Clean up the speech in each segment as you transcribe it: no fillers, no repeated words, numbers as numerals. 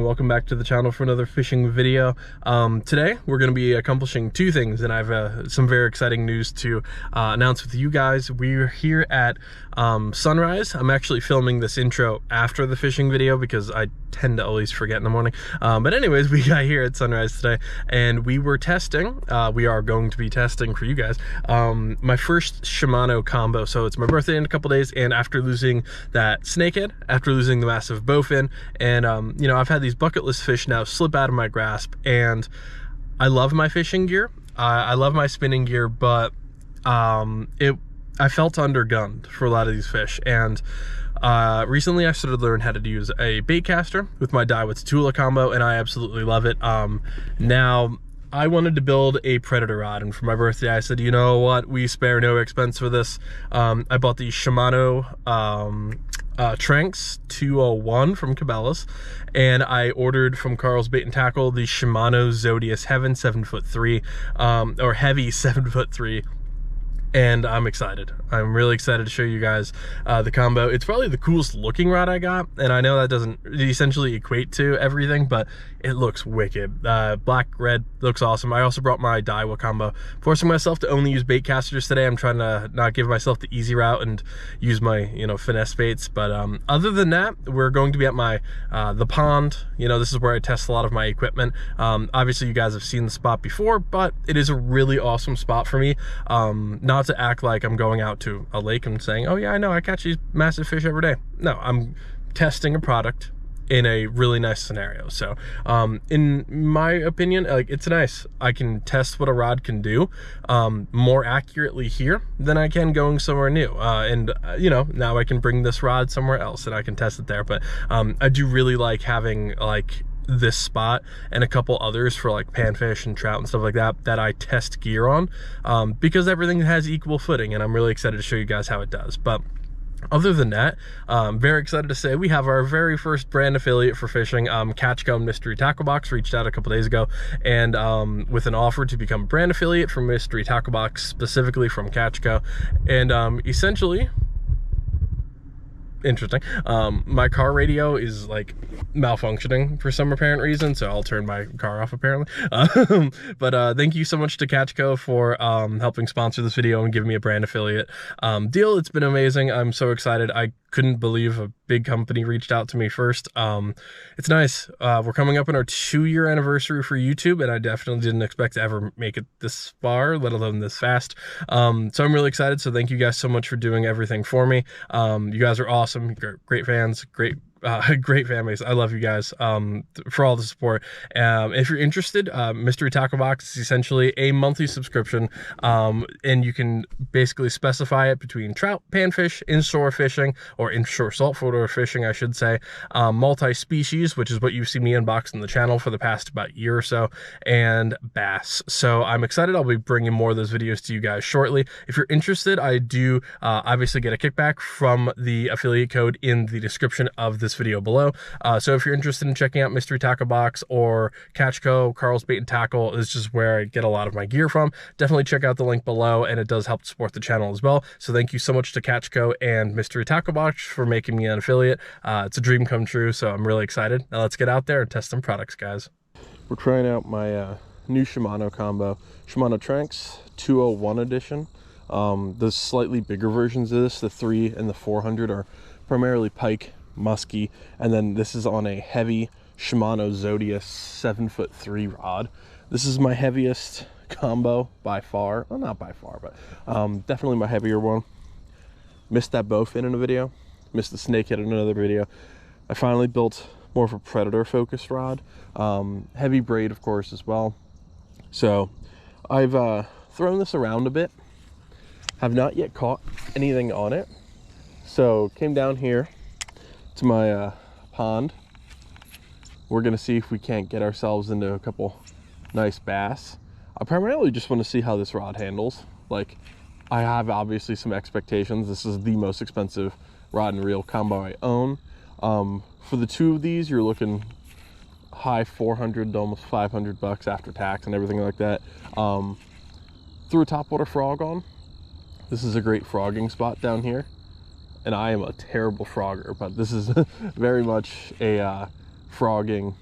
welcome back to the channel for another fishing video. Today we're going to be accomplishing two things, and I have some very exciting news to announce with you guys. We're here at sunrise. I'm actually filming this intro after the fishing video because I tend to always forget in the morning. But anyways, we got here at sunrise today and we were testing, we are going to be testing for you guys, my first Shimano combo. So it's my birthday in a couple days, and after losing that snakehead, after losing the massive bowfin, and you know, I've had these bucket list fish now slip out of my grasp, and I love my fishing gear, I love my spinning gear, but I felt undergunned for a lot of these fish. And recently I started to learn how to use a bait caster with my Daiwa Tula combo, and I absolutely love it. Now I wanted to build a predator rod, and for my birthday I said, you know what, we spare no expense for this. I bought the Shimano Tranx 201 from Cabela's, and I ordered from Carl's Bait and Tackle the Shimano Zodius Heaven 7'3", or Heavy 7'3", and I'm excited. I'm really excited to show you guys the combo. It's probably the coolest looking rod I got, and I know that doesn't essentially equate to everything, but it looks wicked. Black, red, looks awesome. I also brought my Daiwa combo, forcing myself to only use bait casters today. I'm trying to not give myself the easy route and use my, you know, finesse baits. But other than that, we're going to be at my the pond. You know, this is where I test a lot of my equipment. Obviously you guys have seen the spot before, but it is a really awesome spot for me. Not to act like I'm going out to a lake and saying, oh yeah, I know, I catch these massive fish every day. No, I'm testing a product in a really nice scenario. So in my opinion, like, it's nice. I can test what a rod can do more accurately here than I can going somewhere new, and you know, now I can bring this rod somewhere else and I can test it there. But I do really like having like this spot and a couple others for like panfish and trout and stuff like that that I test gear on, because everything has equal footing, and I'm really excited to show you guys how it does. But other than that, I'm very excited to say we have our very first brand affiliate for fishing. Catchco Mystery Tackle Box reached out a couple days ago, and with an offer to become brand affiliate for Mystery Tackle Box, specifically from Catchco. And essentially, interesting, my car radio is like malfunctioning for some apparent reason, so I'll turn my car off apparently. But thank you so much to Catchco for helping sponsor this video and giving me a brand affiliate deal. It's been amazing. I'm so excited. I couldn't believe a big company reached out to me first. It's nice. We're coming up on our 2-year anniversary for YouTube, and I definitely didn't expect to ever make it this far, let alone this fast. So I'm really excited. So thank you guys so much for doing everything for me. You guys are awesome. You're great fans, great fan base. I love you guys for all the support. If you're interested, Mystery Tackle Box is essentially a monthly subscription, and you can basically specify it between trout, panfish, inshore fishing, or inshore saltwater fishing, I should say, multi-species, which is what you've seen me unboxing the channel for the past about year or so, and bass. So I'm excited. I'll be bringing more of those videos to you guys shortly. If you're interested, I do obviously get a kickback from the affiliate code in the description of this video below. So if you're interested in checking out Mystery Tackle Box or Catchco, Carl's Bait and Tackle is just where I get a lot of my gear from, definitely check out the link below, and it does help support the channel as well. So thank you so much to Catchco and Mystery Tackle Box for making me an affiliate. It's a dream come true, so I'm really excited. Now let's get out there and test some products, guys. We're trying out my new Shimano combo, Shimano Tranx 201 edition. The slightly bigger versions of this, the 3 and the 400, are primarily pike, musky, and then this is on a heavy Shimano Zodius 7'3" rod. This is my heaviest combo by far. Well, not by far, but definitely my heavier one. Missed that bowfin in a video, missed the snakehead in another video. I finally built more of a predator focused rod, heavy braid of course as well. So I've thrown this around a bit, have not yet caught anything on it, so came down here to my pond. We're gonna see if we can't get ourselves into a couple nice bass. I primarily just want to see how this rod handles. Like, I have obviously some expectations. This is the most expensive rod and reel combo I own. For the two of these, you're looking high 400 to almost 500 bucks after tax and everything like that. Threw a topwater frog on. This is a great frogging spot down here, and I am a terrible frogger, but this is very much a frogging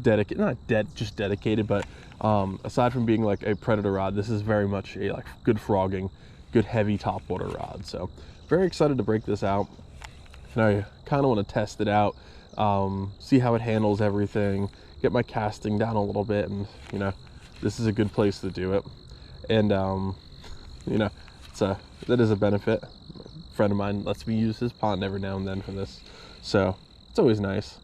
just dedicated, but aside from being like a predator rod, this is very much a like good frogging, good heavy topwater rod. So very excited to break this out, and I kind of want to test it out, see how it handles everything, get my casting down a little bit, and you know, this is a good place to do it. And you know, that is a benefit. A friend of mine lets me use his pond every now and then for this, so it's always nice.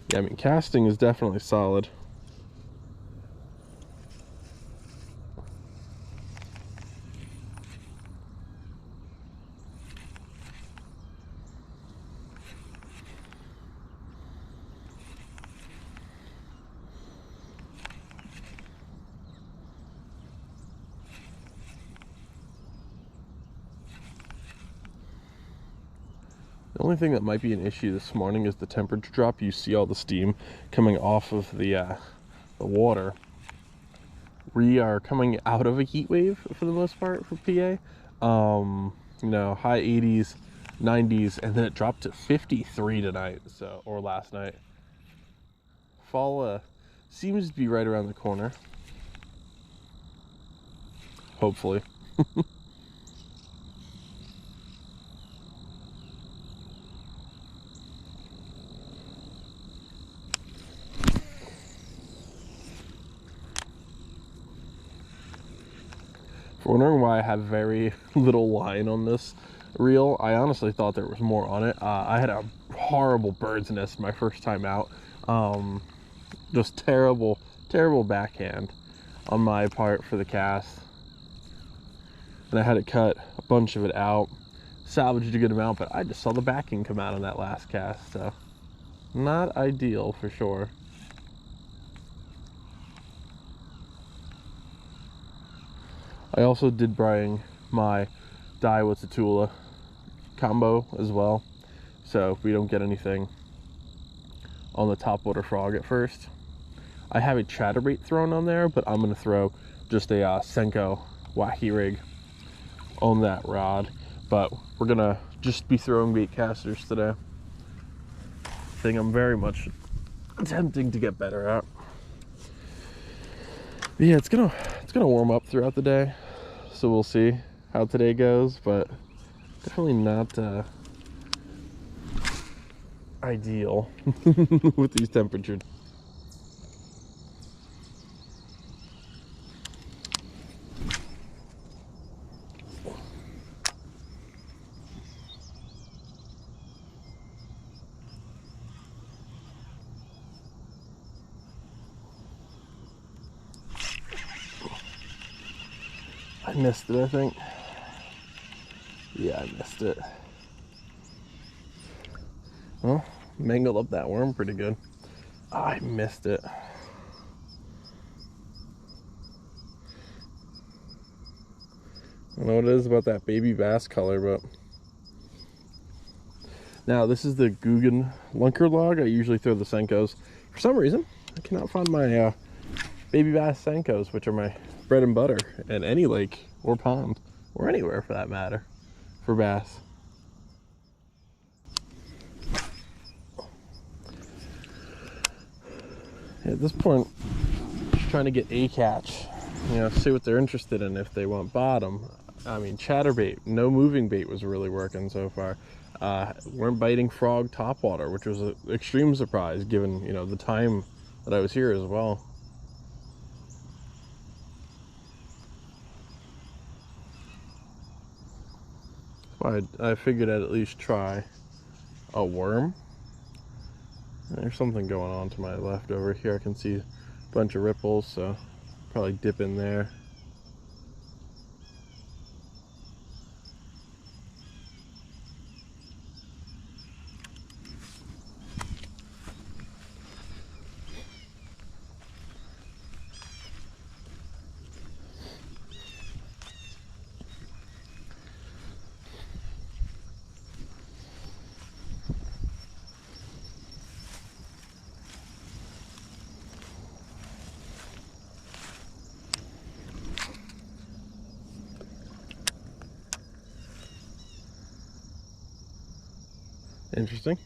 Yeah, I mean, casting is definitely solid. The only thing that might be an issue this morning is the temperature drop. You see all the steam coming off of the water. We are coming out of a heat wave for the most part for PA. You know, high 80s, 90s, and then it dropped to 53 tonight, so, or last night. Fall seems to be right around the corner. Hopefully. If you're wondering why I have very little line on this reel, I honestly thought there was more on it. I had a horrible bird's nest my first time out. Just terrible backhand on my part for the cast. And I had to cut a bunch of it out, salvaged a good amount, but I just saw the backing come out on that last cast, so not ideal for sure. I also did bring my Daiwa Tatula combo as well, so we don't get anything on the topwater frog at first. I have a chatterbait thrown on there, but I'm going to throw just a Senko wacky rig on that rod. But we're going to just be throwing bait casters today. Thing I'm very much attempting to get better at. But yeah, it's gonna warm up throughout the day, so we'll see how today goes, but definitely not ideal with these temperatures. I missed it, I think. Yeah, I missed it. Well, mangled up that worm pretty good. I missed it. I don't know what it is about that baby bass color, but now this is the Guggen lunker log. I usually throw the Senkos. For some reason, I cannot find my baby bass Senkos, which are my bread and butter in any lake or pond or anywhere for that matter for bass. At this point, just trying to get a catch, you know, see what they're interested in. If they want bottom, I mean, chatterbait, no moving bait was really working so far. Weren't biting frog topwater, which was an extreme surprise given, you know, the time that I was here as well. I figured I'd at least try a worm. There's something going on to my left over here. I can see a bunch of ripples, so probably dip in there. Interesting.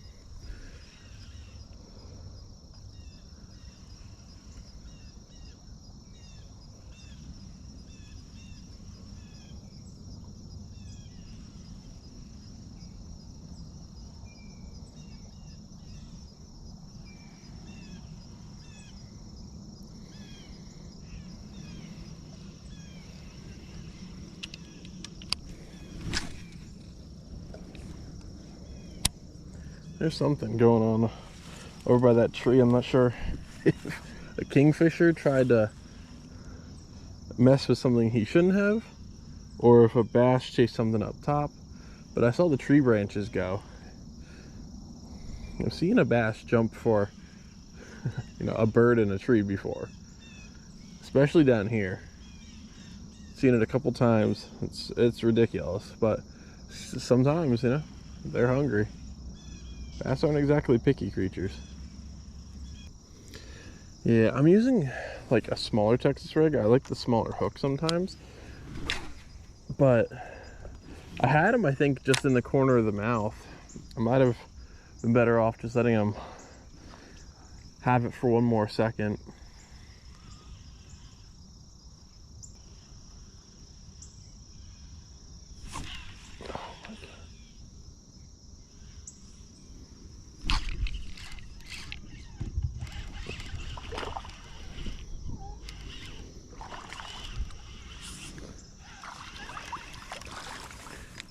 There's something going on over by that tree. I'm not sure if a kingfisher tried to mess with something he shouldn't have, or if a bass chased something up top. But I saw the tree branches go. I've seen a bass jump for a bird in a tree before, especially down here. Seen it a couple times. It's ridiculous, but sometimes they're hungry. Bass aren't exactly picky creatures. Yeah, I'm using like a smaller Texas rig. I like the smaller hook sometimes, but I had him, I think, just in the corner of the mouth. I might have been better off just letting him have it for one more second.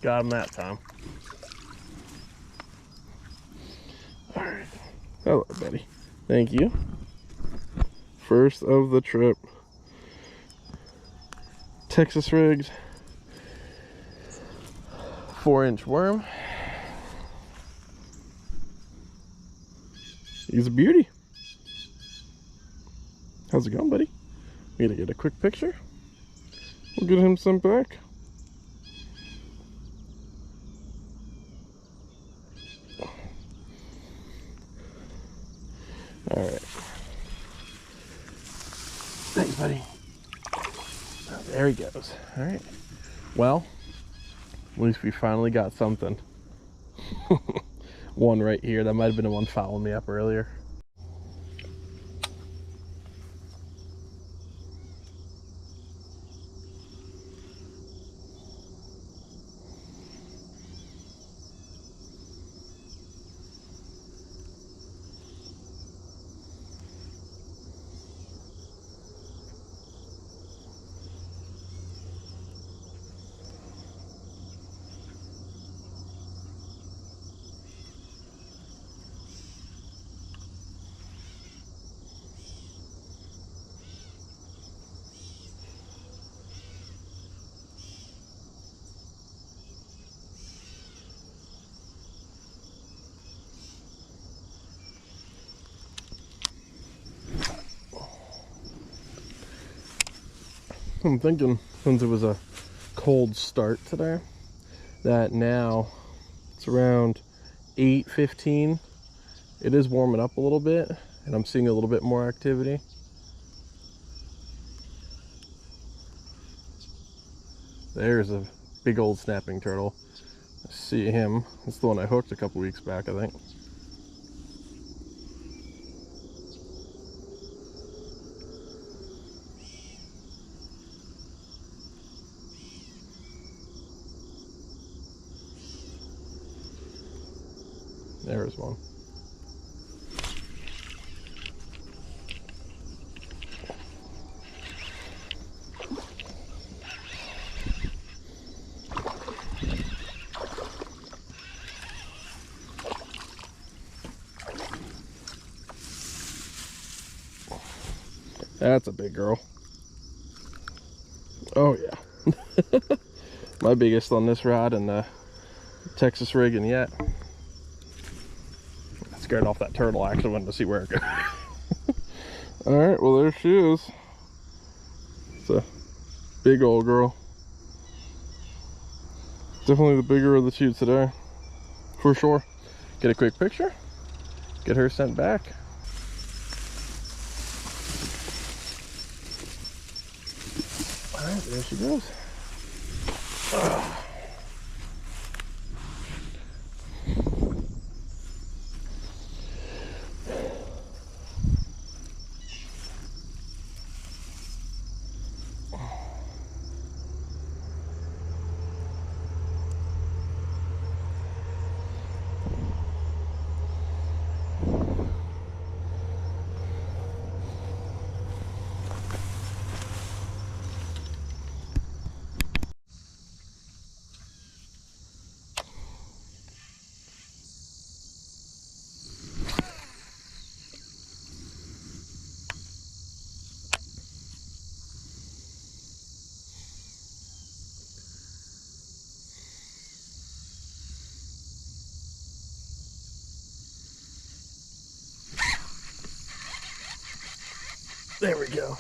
Got him that time. All right. Hello, buddy. Thank you. First of the trip. Texas rigged 4-inch worm. He's a beauty. How's it going, buddy? We gotta get a quick picture. We'll get him sent back. All right. Thanks, buddy. Oh, there he goes. All right. Well, at least we finally got something. One right here. That might have been the one following me up earlier. I'm thinking, since it was a cold start today, that now it's around 8:15. It is warming up a little bit, and I'm seeing a little bit more activity. There's a big old snapping turtle. I see him. That's the one I hooked a couple weeks back, I think. There's one. That's a big girl. Oh yeah. My biggest on this rod and the Texas rigging yet. Scared off that turtle. I actually wanted to see where it goes. All right, well there she is. It's a big old girl. Definitely the bigger of the two today, for sure. Get a quick picture, get her sent back. All right, there she goes. There we go.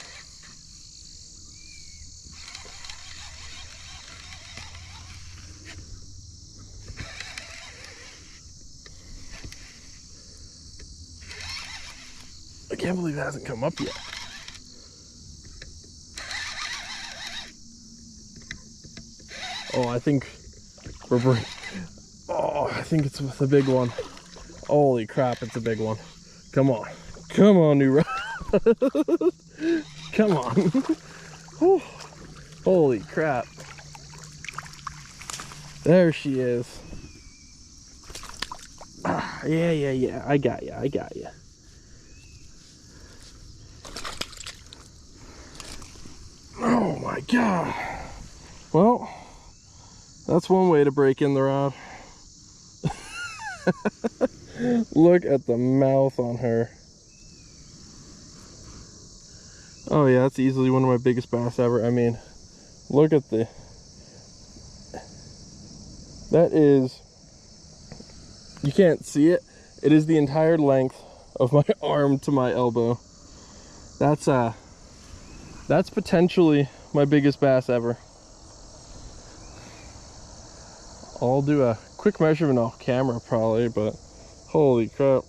I can't believe it hasn't come up yet. Oh, I think we're oh, I think it's with the big one. Holy crap, it's a big one. Come on. Come on, new rod. Come on. Oh, holy crap. There she is. Ah, yeah. I got you. Oh my God. Well, that's one way to break in the rod. Look at the mouth on her. Oh yeah, that's easily one of my biggest bass ever. I mean, look at the... That is... You can't see it. It is the entire length of my arm to my elbow. That's potentially my biggest bass ever. I'll do a quick measurement off camera probably, but holy crap.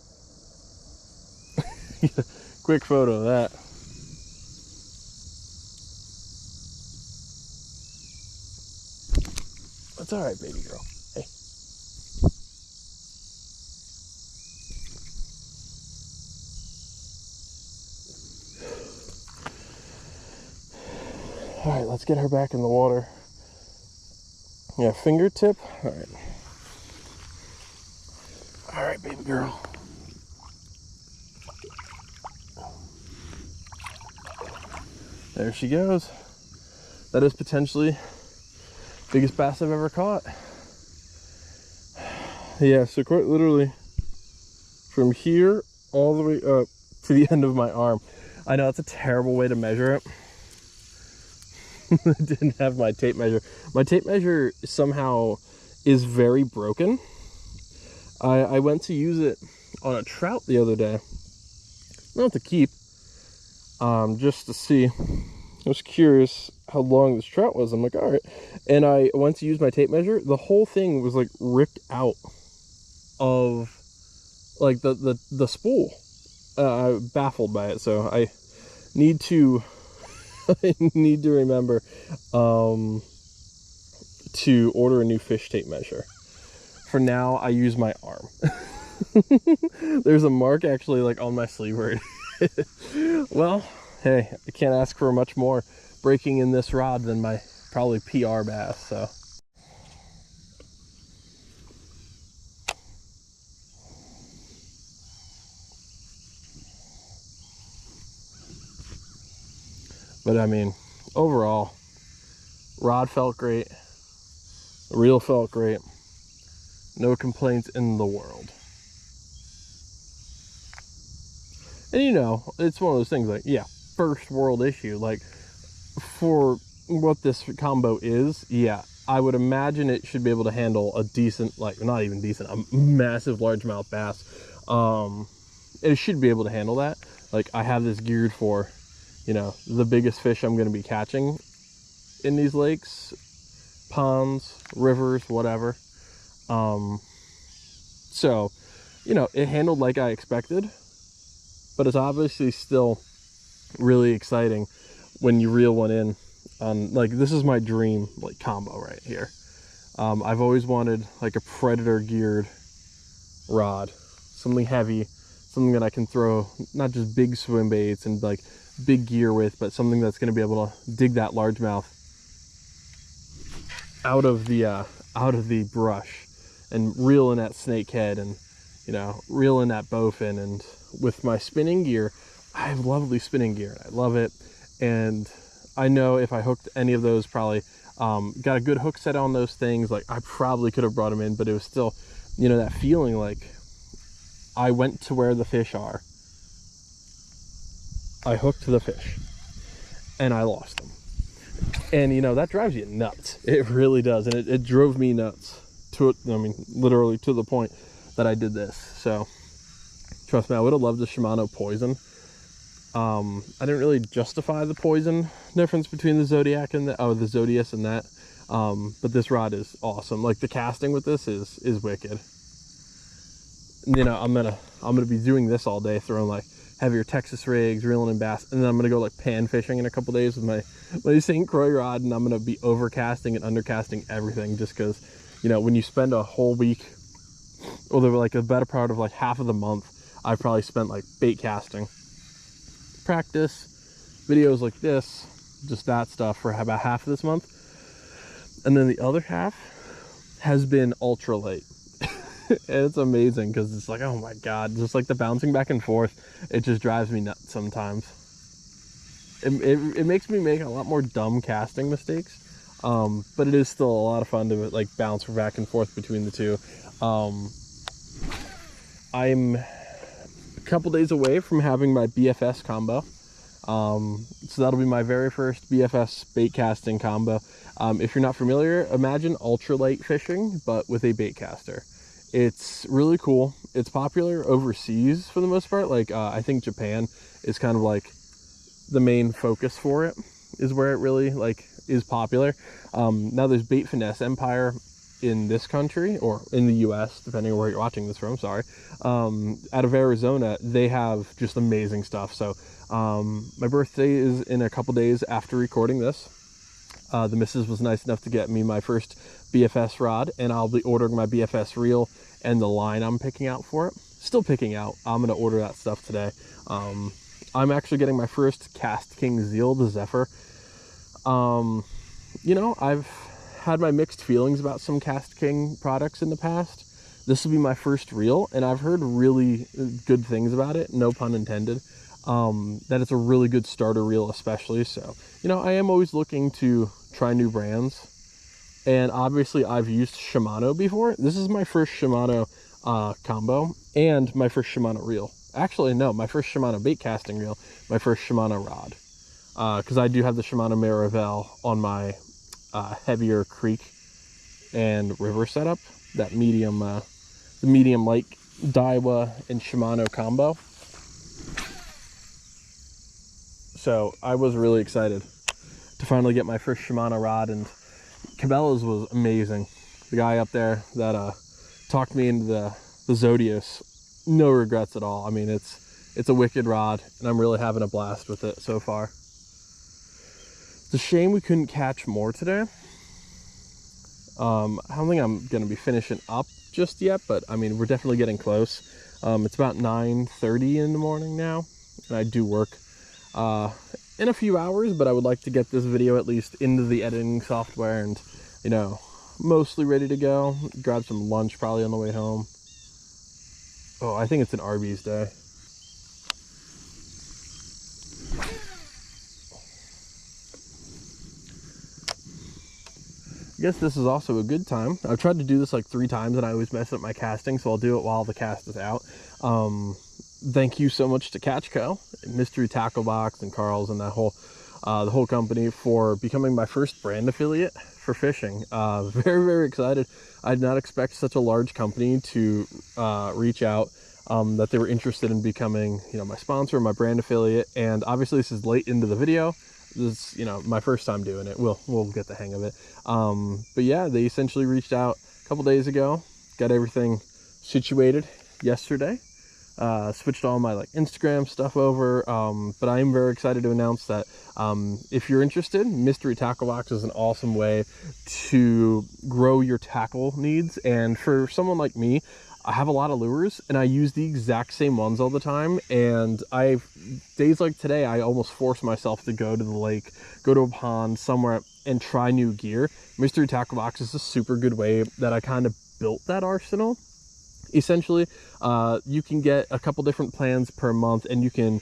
Quick photo of that. That's all right, baby girl. Hey. All right, let's get her back in the water. Yeah, fingertip. All right. All right, baby girl. There she goes. That is potentially biggest bass I've ever caught. Yeah, so quite literally from here all the way up to the end of my arm. I know that's a terrible way to measure it. I didn't have my tape measure. My tape measure somehow is very broken. I went to use it on a trout the other day. Not to keep, just to see. I was curious how long this trout was. I'm like, all right. And I went to use my tape measure. The whole thing was like ripped out of like the spool. I'm baffled by it. So I need to remember to order a new fish tape measure. For now, I use my arm. There's a mark actually like on my sleeve where well, hey, I can't ask for much more breaking in this rod than my probably PR bass, so. But I mean, overall, rod felt great, reel felt great, no complaints in the world. And you know, it's one of those things like, yeah, first world issue. Like, for what this combo is, yeah, I would imagine it should be able to handle a decent, like, not even decent, a massive largemouth bass. It should be able to handle that. Like, I have this geared for, you know, the biggest fish I'm going to be catching in these lakes, ponds, rivers, whatever. So, you know, it handled like I expected, but it's obviously still really exciting when you reel one in on, like, this is my dream, like, combo right here. I've always wanted like a predator geared rod, something heavy, something that I can throw not just big swim baits and like big gear with, but something that's going to be able to dig that largemouth out of the brush and reel in that snake head, and, you know, reel in that bowfin. And with my spinning gear, I have lovely spinning gear. I love it. And I know if I hooked any of those, probably got a good hook set on those things, like, I probably could have brought them in, but it was still, you know, that feeling like I went to where the fish are, I hooked the fish, and I lost them. And, you know, that drives you nuts. It really does. And it drove me nuts to it. I mean, literally to the point that I did this. So trust me, I would have loved the Shimano Poison. I didn't really justify the poison difference between the Zodiac and the Zodius and that. But this rod is awesome. Like, the casting with this is wicked. And, you know, I'm gonna be doing this all day, throwing like heavier Texas rigs, reeling in bass, and then I'm gonna go like pan fishing in a couple days with my St. Croix rod, and I'm gonna be overcasting and undercasting everything, just because, you know, when you spend a whole week, or like a better part of like half of the month, I've probably spent like bait casting, practice, videos like this, just that stuff for about half of this month. And then the other half has been ultralight. And it's amazing because it's like, oh my God, just like the bouncing back and forth, it just drives me nuts sometimes. It makes me make a lot more dumb casting mistakes, but it is still a lot of fun to like bounce back and forth between the two. I'm a couple days away from having my BFS combo. So that'll be my very first BFS bait casting combo. If you're not familiar, imagine ultralight fishing, but with a bait caster. It's really cool. It's popular overseas for the most part. Like, I think Japan is kind of like the main focus for it, is where it really like is popular. Now there's Bait Finesse Empire in this country, or in the US, depending on where you're watching this from, sorry. Out of Arizona, they have just amazing stuff. So my birthday is in a couple days after recording this. The missus was nice enough to get me my first BFS rod, and I'll be ordering my BFS reel and the line I'm picking out for it. Still picking out. I'm going to order that stuff today. I'm actually getting my first Cast King Zeal, the Zephyr. You know, I've had my mixed feelings about some Cast King products in the past. This will be my first reel, and I've heard really good things about it, no pun intended. That it's a really good starter reel especially. So, you know, I am always looking to try new brands. And obviously I've used Shimano before. This is my first Shimano combo and my first Shimano reel. Actually, no, my first Shimano bait casting reel, my first Shimano rod. Because I do have the Shimano Maravel on my heavier creek and river setup. That medium, the medium light Daiwa and Shimano combo. So I was really excited to finally get my first Shimano rod, and Cabela's was amazing. The guy up there that talked me into the Zodius, no regrets at all. I mean, it's a wicked rod, and I'm really having a blast with it so far. It's a shame we couldn't catch more today. I don't think I'm going to be finishing up just yet, but I mean, we're definitely getting close. It's about 9:30 in the morning now, and I do work in a few hours, but I would like to get this video at least into the editing software and, you know, mostly ready to go. Grab some lunch probably on the way home. Oh, I think it's an Arby's day. I guess this is also a good time. I've tried to do this like 3 times and I always mess up my casting, so I'll do it while the cast is out. Thank you so much to Catch Co, Mystery Tackle Box, and Carl's, and that whole the whole company for becoming my first brand affiliate for fishing. Very, very excited. I did not expect such a large company to reach out, that they were interested in becoming, you know, my sponsor, my brand affiliate. And obviously this is late into the video. This is, you know, my first time doing it. We'll get the hang of it. But yeah, they essentially reached out a couple days ago, got everything situated yesterday. Switched all my like Instagram stuff over, but I am very excited to announce that if you're interested, Mystery Tackle Box is an awesome way to grow your tackle needs. And for someone like me, I have a lot of lures and I use the exact same ones all the time, and days like today I almost force myself to go to the lake, go to a pond somewhere and try new gear. Mystery Tackle Box is a super good way that I kind of built that arsenal. Essentially, you can get a couple different plans per month, and you can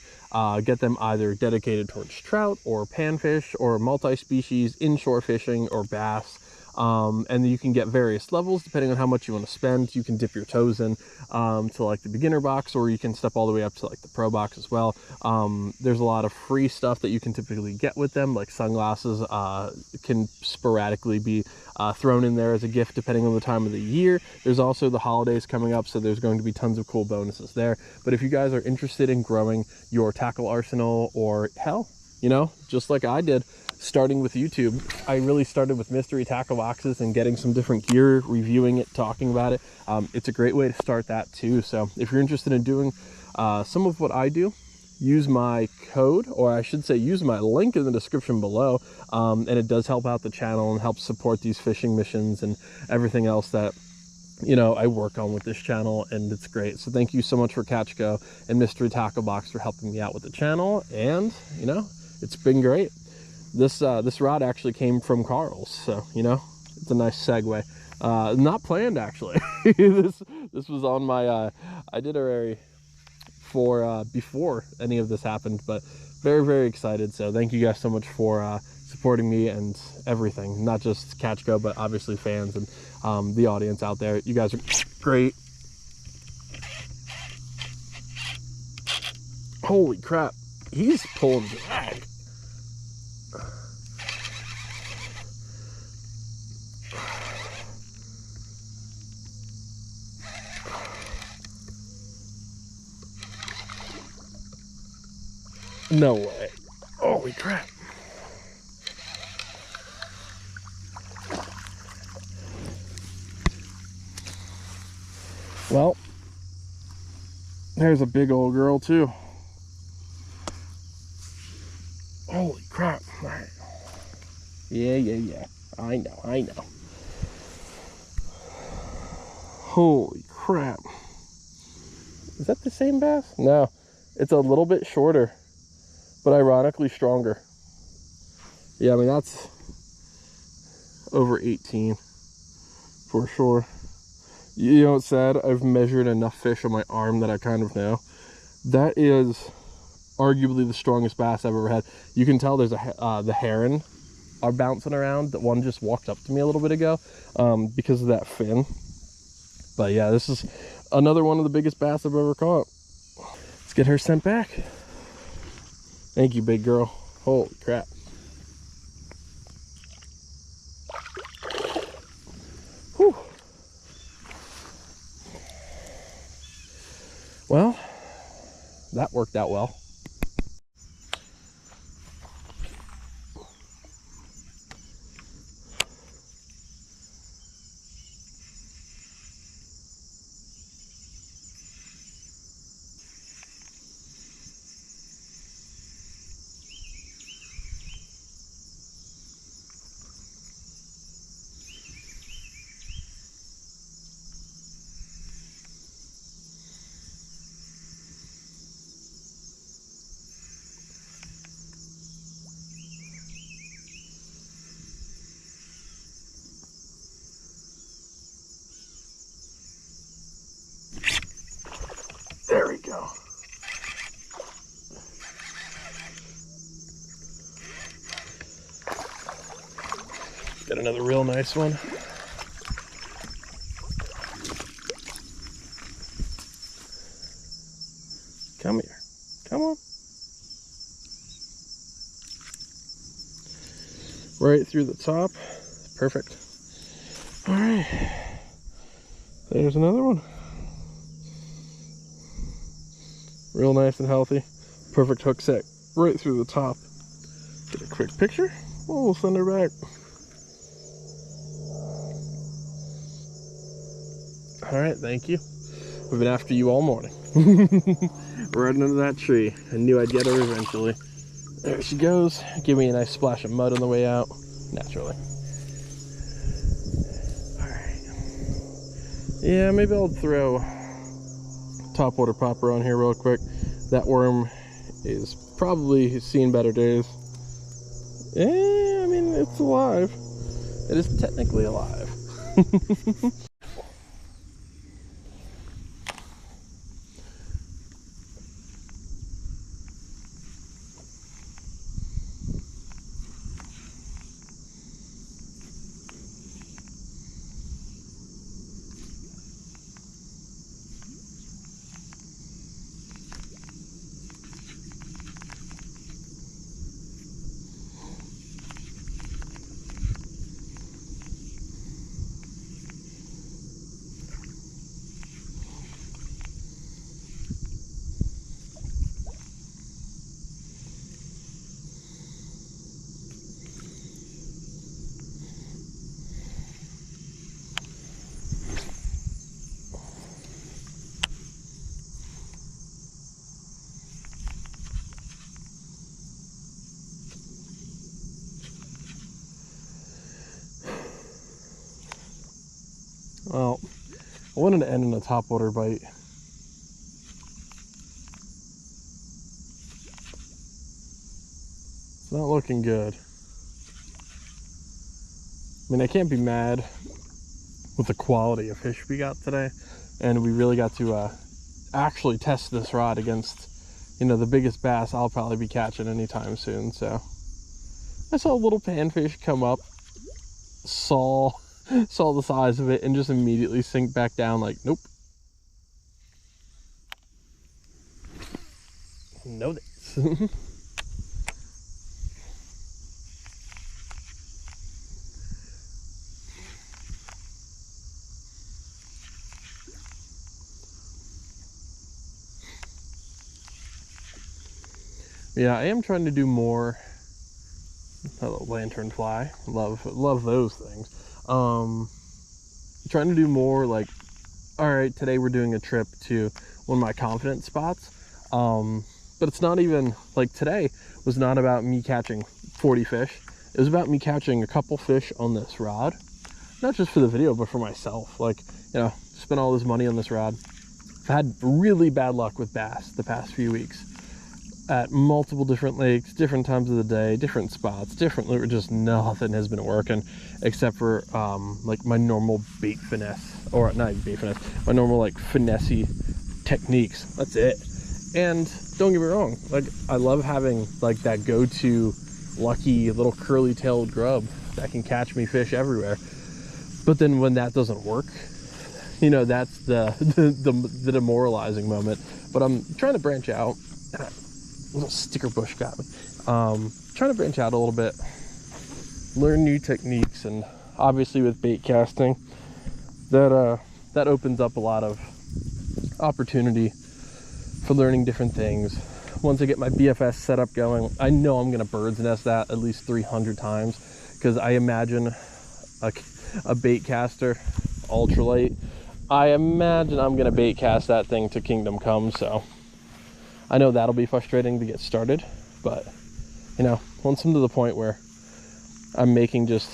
get them either dedicated towards trout or panfish or multi-species, inshore fishing or bass. And you can get various levels depending on how much you want to spend. You can dip your toes in to like the beginner box, or you can step all the way up to like the pro box as well. There's a lot of free stuff that you can typically get with them, like sunglasses can sporadically be thrown in there as a gift depending on the time of the year. There's also the holidays coming up, so there's going to be tons of cool bonuses there. But if you guys are interested in growing your tackle arsenal, or hell, you know, just like I did starting with YouTube, I really started with mystery tackle boxes and getting some different gear, reviewing it, talking about it. It's a great way to start that too. So if you're interested in doing some of what I do, use my code, or I should say use my link in the description below, and it does help out the channel and help support these fishing missions and everything else that, you know, I work on with this channel, and it's great. So thank you so much for Catch Go and Mystery Tackle Box for helping me out with the channel, and you know, it's been great. This rod actually came from Carl's, so you know, it's a nice segue. Not planned actually. this was on my itinerary for before any of this happened, but very excited. So thank you guys so much for supporting me and everything, not just Catch Go, but obviously fans and the audience out there. You guys are great. Holy crap, he's pulling drag. No way. Holy crap. Well, there's a big old girl too. Holy crap. All right. Yeah. I know. Holy crap. Is that the same bass? No, it's a little bit shorter, but ironically stronger. Yeah, I mean, that's over 18 for sure. You know what's sad? I've measured enough fish on my arm that I kind of know. That is arguably the strongest bass I've ever had. You can tell there's the heron are bouncing around. That one just walked up to me a little bit ago because of that fin. But yeah, this is another one of the biggest bass I've ever caught. Let's get her sent back. Thank you, big girl. Holy crap. Whew. Well, that worked out well. There we go. Got another real nice one. Come here. Come on. Right through the top. Perfect. All right. There's another one. Real nice and healthy. Perfect hook set right through the top. Get a quick picture. Oh, we'll send her back. All right, thank you. We've been after you all morning. Right under that tree. I knew I'd get her eventually. There she goes. Give me a nice splash of mud on the way out. Naturally. All right. Yeah, maybe I'll throw top water popper on here real quick. That worm is probably seen better days. Yeah, I mean, it's alive. It is technically alive. Well, I wanted to end in a topwater bite. It's not looking good. I mean, I can't be mad with the quality of fish we got today, and we really got to actually test this rod against, you know, the biggest bass I'll probably be catching anytime soon. So I saw a little panfish come up, saw the size of it, and just immediately sink back down like, nope. No thanks. Yeah, I am trying to do more. Oh, lanternfly, love those things. Trying to do more like, all right, today we're doing a trip to one of my confidence spots. But it's not even like, today was not about me catching 40 fish. It was about me catching a couple fish on this rod, not just for the video, but for myself. Like, you know, spent all this money on this rod. I've had really bad luck with bass the past few weeks at multiple different lakes, different times of the day, different spots, different, just nothing has been working except for like my normal bait finesse, or not even bait finesse, my normal like finesse-y techniques. That's it. And don't get me wrong, like, I love having like that go-to lucky little curly-tailed grub that can catch me fish everywhere. But then when that doesn't work, you know, that's the demoralizing moment. But I'm trying to branch out. A little sticker bush got me. Trying to branch out a little bit, learn new techniques, and obviously with bait casting, that opens up a lot of opportunity for learning different things. Once I get my BFS setup going, I know I'm gonna bird's nest that at least 300 times, because I imagine a bait caster, ultralight, I imagine I'm gonna bait cast that thing to kingdom come. So I know that'll be frustrating to get started, but you know, once I'm to the point where I'm making just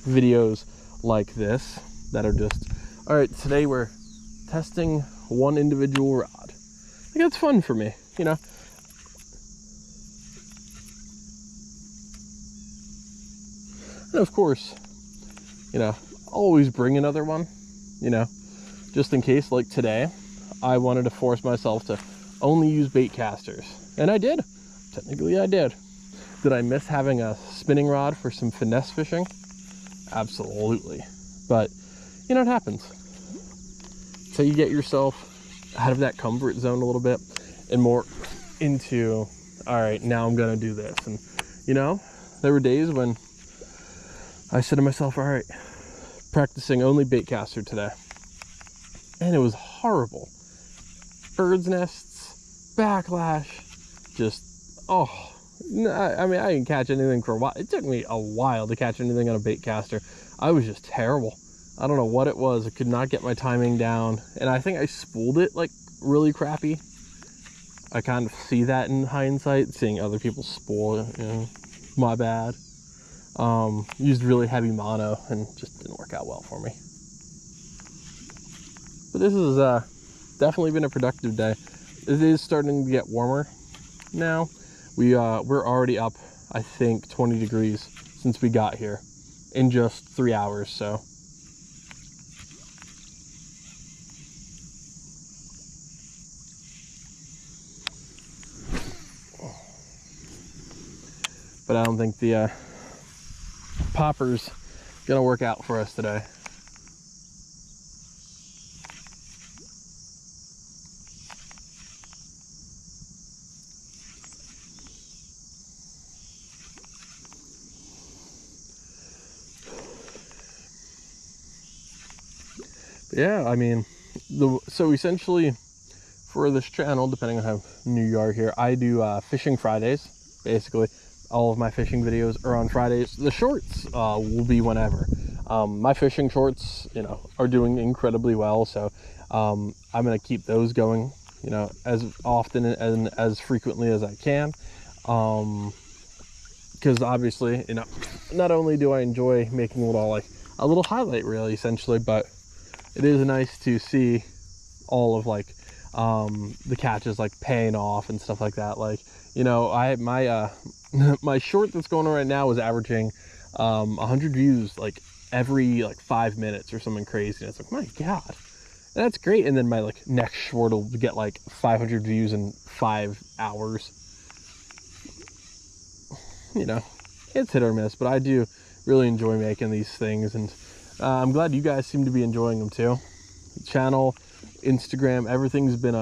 videos like this that are just, all right, today we're testing one individual rod. Like, that's fun for me, you know. And of course, you know, I'll always bring another one, you know, just in case. Like today, I wanted to force myself to only use bait casters, and I did. Technically I did. Did I miss having a spinning rod for some finesse fishing? Absolutely. But you know, it happens. So you get yourself out of that comfort zone a little bit and more into, all right, now I'm gonna do this. And you know, there were days when I said to myself, all right, practicing only bait caster today, and it was horrible. Bird's nests, backlash, just, oh, I mean, I didn't catch anything for a while. It took me a while to catch anything on a bait caster. I was just terrible. I don't know what it was. I could not get my timing down, and I think I spooled it like really crappy. I kind of see that in hindsight, seeing other people spool it, you know, my bad. Used really heavy mono and just didn't work out well for me. But this is definitely been a productive day. It is starting to get warmer now. We're already up, I think, 20 degrees since we got here in just 3 hours. So but I don't think the popper's gonna work out for us today. But yeah, I mean, so essentially for this channel, depending on how new you are here, I do fishing Fridays. Basically all of my fishing videos are on Fridays. The shorts will be whenever. My fishing shorts, you know, are doing incredibly well, so I'm gonna keep those going, you know, as often and as frequently as I can, because obviously, you know, not only do I enjoy making a little highlight reel essentially, but it is nice to see all of like the catches like paying off and stuff like that. Like, you know, my my short that's going on right now is averaging 100 views like every like 5 minutes or something crazy. And it's like, my God, that's great. And then my like next short will get like 500 views in 5 hours. You know, it's hit or miss, but I do really enjoy making these things, and I'm glad you guys seem to be enjoying them too. Channel, Instagram, everything's been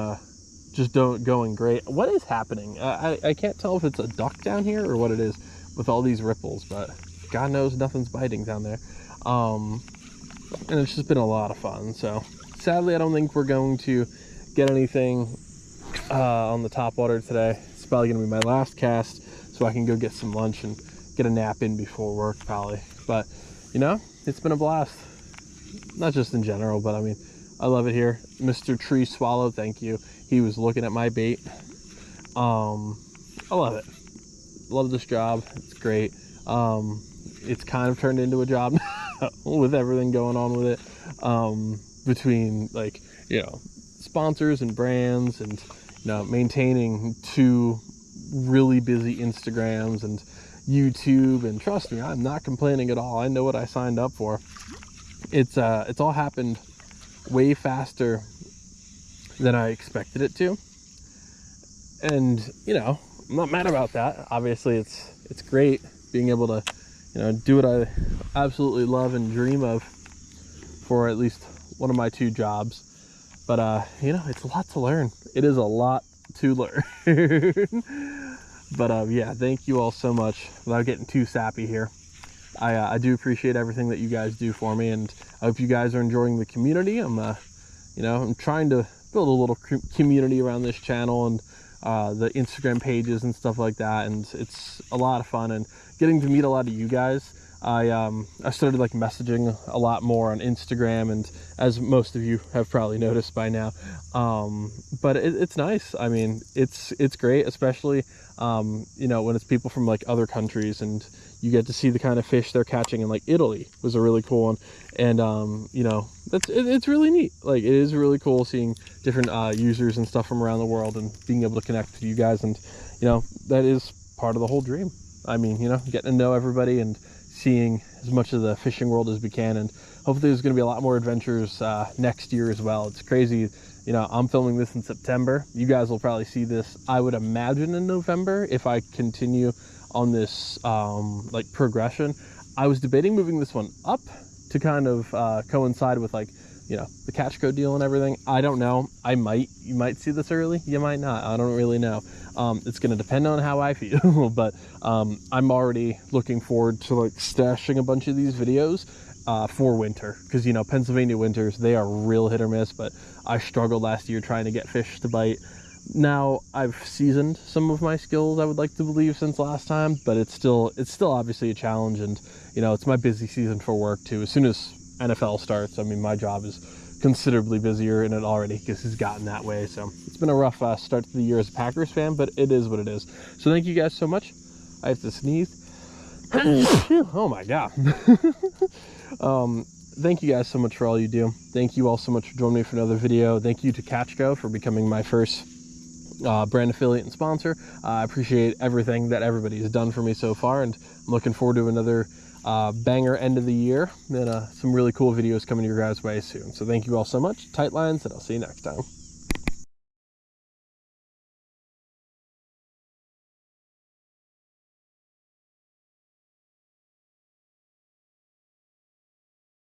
just going great. What is happening? I can't tell if it's a duck down here or what it is with all these ripples, but God knows nothing's biting down there. And it's just been a lot of fun. So sadly, I don't think we're going to get anything on the top water today. It's probably gonna be my last cast, so I can go get some lunch and get a nap in before work probably. But you know, it's been a blast, not just in general, but I mean, I love it here. Mr. Tree Swallow, thank you. He was looking at my bait. I love it. Love this job. It's great. It's kind of turned into a job with everything going on with it. Between like, you know, sponsors and brands, and you know, maintaining 2 really busy Instagrams and YouTube, and trust me, I'm not complaining at all. I know what I signed up for. It's all happened way faster than I expected it to, and you know, I'm not mad about that. Obviously, it's great being able to, you know, do what I absolutely love and dream of for at least one of my 2 jobs. But you know, it's a lot to learn. It is a lot to learn. But yeah, thank you all so much. Without getting too sappy here, I do appreciate everything that you guys do for me, and I hope you guys are enjoying the community. I'm you know, I'm trying to build a little community around this channel and the Instagram pages and stuff like that, and it's a lot of fun, and getting to meet a lot of you guys. I started like messaging a lot more on Instagram, and as most of you have probably noticed by now, but it's nice. I mean, it's great, especially you know, when it's people from like other countries, and you get to see the kind of fish they're catching. And like Italy was a really cool one, and you know, it's really neat. Like, it is really cool seeing different users and stuff from around the world, and being able to connect with you guys, and you know, that is part of the whole dream. I mean, you know, getting to know everybody and seeing as much of the fishing world as we can, and hopefully there's going to be a lot more adventures next year as well. It's crazy, you know, I'm filming this in September. You guys will probably see this, I would imagine, in November if I continue on this like progression. I was debating moving this one up to kind of coincide with, like, you know, the catch code deal and everything. I don't know. You might see this early, you might not. I don't really know. It's going to depend on how I feel, but I'm already looking forward to like stashing a bunch of these videos for winter, because you know, Pennsylvania winters, they are real hit or miss. But I struggled last year trying to get fish to bite. Now I've seasoned some of my skills, I would like to believe, since last time, but it's still obviously a challenge. And you know, it's my busy season for work too. As soon as NFL starts, I mean, my job is considerably busier in it already, because it's gotten that way. So it's been a rough start to the year as a Packers fan, but it is what it is. So thank you guys so much. I have to sneeze. Oh my God. Thank you guys so much for all you do. Thank you all so much for joining me for another video. Thank you to Catchco for becoming my first brand affiliate and sponsor. I appreciate everything that everybody has done for me so far, and I'm looking forward to another banger end of the year, and some really cool videos coming your guys' way soon. So thank you all so much. Tight lines, and I'll see you next time.